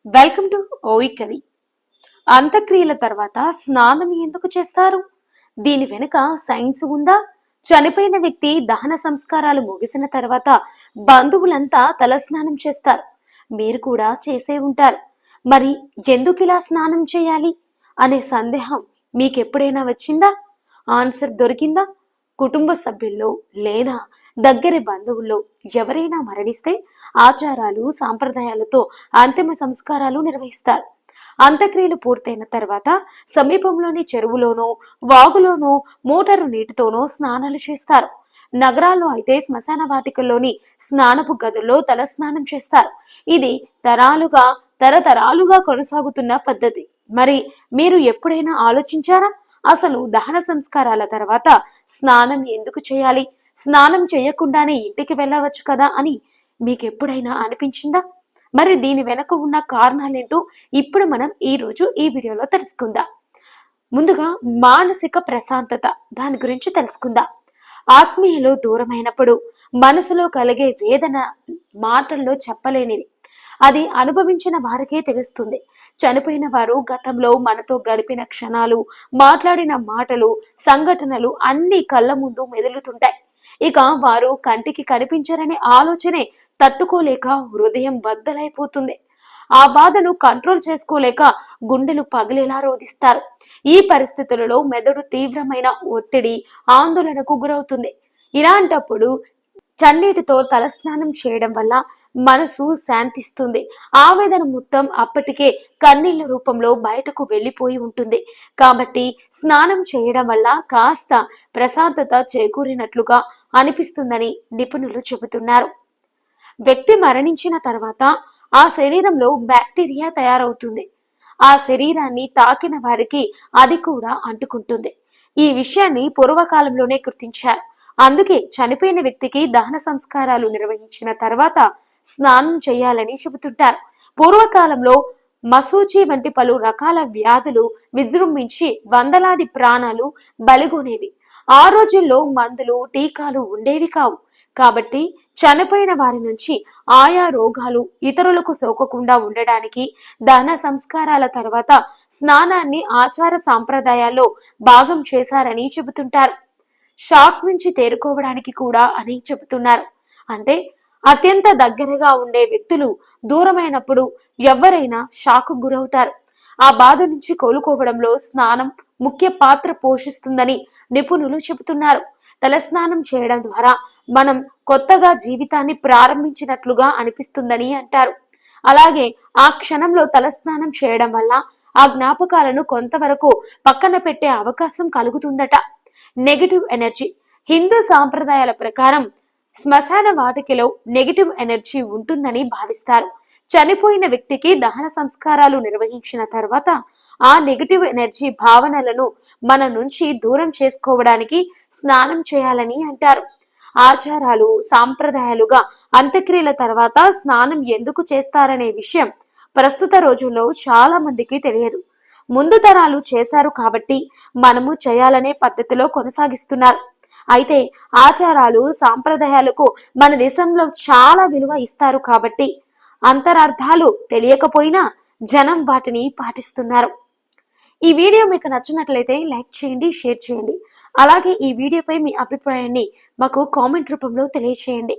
Welcome to ఓవి కవి. అంత్యక్రియల తర్వాత స్నానం ఎందుకు చేస్తారు? దీని వెనుక సైన్స్ ఉందా? చనిపోయిన వ్యక్తి దహన సంస్కారాలు ముగిసిన తర్వాత బంధువులంతా తలస్నానం చేస్తారు. మీరు కూడా చేసే ఉంటారు. మరి ఎందుకు ఇలా స్నానం చేయాలి అనే సందేహం మీకెప్పుడైనా వచ్చిందా? ఆన్సర్ దొరికిందా? కుటుంబ సభ్యుల్లో లేదా దగ్గరి బంధువుల్లో ఎవరైనా మరణిస్తే ఆచారాలు సాంప్రదాయాలతో అంతిమ సంస్కారాలు నిర్వహిస్తారు. అంత్యక్రియలు పూర్తయిన తర్వాత సమీపంలోని చెరువులోనో వాగులోనో మోటారు నీటితోనో స్నానాలు చేస్తారు. నగరాల్లో అయితే శ్మశాన వాటికల్లోని స్నానపు గదుల్లో తల స్నానం చేస్తారు. ఇది తరతరాలుగా కొనసాగుతున్న పద్ధతి. మరి మీరు ఎప్పుడైనా ఆలోచించారా? అసలు దహన సంస్కారాల తర్వాత స్నానం ఎందుకు చేయాలి? స్నానం చేయకుండానే ఇంటికి వెళ్ళవచ్చు కదా అని మీకెప్పుడైనా అనిపించిందా? మరి దీని వెనక ఉన్న కారణాలేంటో ఇప్పుడు మనం ఈ వీడియోలో తెలుసుకుందాం. ముందుగా మానసిక ప్రశాంతత, దాని గురించి తెలుసుకుందాం. ఆత్మీయులు దూరమైనప్పుడు మనసులో కలిగే వేదన మాటల్లో చెప్పలేనిది. అది అనుభవించిన వారికే తెలుస్తుంది. చనిపోయిన వారు గతంలో మనతో గడిపిన క్షణాలు, మాట్లాడిన మాటలు, సంఘటనలు అన్ని కళ్ళ ముందు మెదులుతుంటాయి. ఇక వారు కంటికి కనిపించరనే ఆలోచనే తట్టుకోలేక హృదయం బద్దలైపోతుంది. ఆ బాధను కంట్రోల్ చేసుకోలేక గుండెలు పగిలేలా రోధిస్తారు. ఈ పరిస్థితులలో మెదడు తీవ్రమైన ఒత్తిడి, ఆందోళనకు గురవుతుంది. ఇలాంటప్పుడు చన్నీటితో తలస్నానం చేయడం వల్ల మనసు శాంతిస్తుంది. ఆవేదన మొత్తం అప్పటికే కన్నీళ్ల రూపంలో బయటకు వెళ్ళిపోయి ఉంటుంది. కాబట్టి స్నానం చేయడం వల్ల కాస్త ప్రశాంతత చేకూరినట్లుగా అనిపిస్తుందని నిపుణులు చెబుతున్నారు. వ్యక్తి మరణించిన తర్వాత ఆ శరీరంలో బ్యాక్టీరియా తయారవుతుంది. ఆ శరీరాన్ని తాకిన వారికి అది కూడా అంటుకుంటుంది. ఈ విషయాన్ని పూర్వకాలంలోనే గుర్తించారు. అందుకే చనిపోయిన వ్యక్తికి దహన సంస్కారాలు నిర్వహించిన తర్వాత స్నానం చేయాలని చెబుతుంటారు. పూర్వకాలంలో మసూచి వంటి పలు రకాల వ్యాధులు విజృంభించి వందలాది ప్రాణాలు బలిగొనేవి. ఆ రోజుల్లో మందులు, టీకాలు ఉండేవి కావు. కాబట్టి చనిపోయిన వారి నుంచి ఆయా రోగాలు ఇతరులకు సోకకుండా ఉండడానికి దహన సంస్కారాల తర్వాత స్నానాన్ని ఆచార సాంప్రదాయాల్లో భాగం చేశారని చెబుతుంటారు. షాక్ నుంచి తేరుకోవడానికి కూడా అని చెబుతున్నారు. అంటే అత్యంత దగ్గరగా ఉండే వ్యక్తులు దూరమైనప్పుడు ఎవరైనా షాక్ గురవుతారు. ఆ బాధ నుంచి కోలుకోవడంలో స్నానం ముఖ్య పాత్ర పోషిస్తుందని నిపుణులు చెబుతున్నారు. తలస్నానం చేయడం ద్వారా మనం కొత్తగా జీవితాన్ని ప్రారంభించినట్లుగా అనిపిస్తుందని అంటారు. అలాగే ఆ క్షణంలో తలస్నానం చేయడం వల్ల ఆ జ్ఞాపకాలను కొంతవరకు పక్కన పెట్టే అవకాశం కలుగుతుందట. Negative energy. హిందూ సాంప్రదాయాల ప్రకారం శ్మశాన వాటికలో నెగటివ్ ఎనర్జీ ఉంటుందని భావిస్తారు. చనిపోయిన వ్యక్తికి దహన సంస్కారాలు నిర్వహించిన తర్వాత ఆ నెగటివ్ ఎనర్జీ భావనలను మన నుంచి దూరం చేసుకోవడానికి స్నానం చేయాలని అంటారు. ఆచారాలు సాంప్రదాయాలుగా అంత్యక్రియల తర్వాత స్నానం ఎందుకు చేస్తారనే విషయం ప్రస్తుత రోజుల్లో చాలా మందికి తెలియదు. ముందు తరాలు చేశారు కాబట్టి మనము చేయాలనే పద్ధతిలో కొనసాగిస్తున్నారు. అయితే ఆచారాలు సాంప్రదాయాలకు మన దేశంలో చాలా విలువ ఇస్తారు కాబట్టి అంతరార్థాలు తెలియకపోయినా జనం వాటిని పాటిస్తున్నారు. ఈ వీడియో మీకు నచ్చినట్లయితే లైక్ చేయండి, షేర్ చేయండి. అలాగే ఈ వీడియోపై మీ అభిప్రాయాన్ని మాకు కామెంట్ రూపంలో తెలియచేయండి.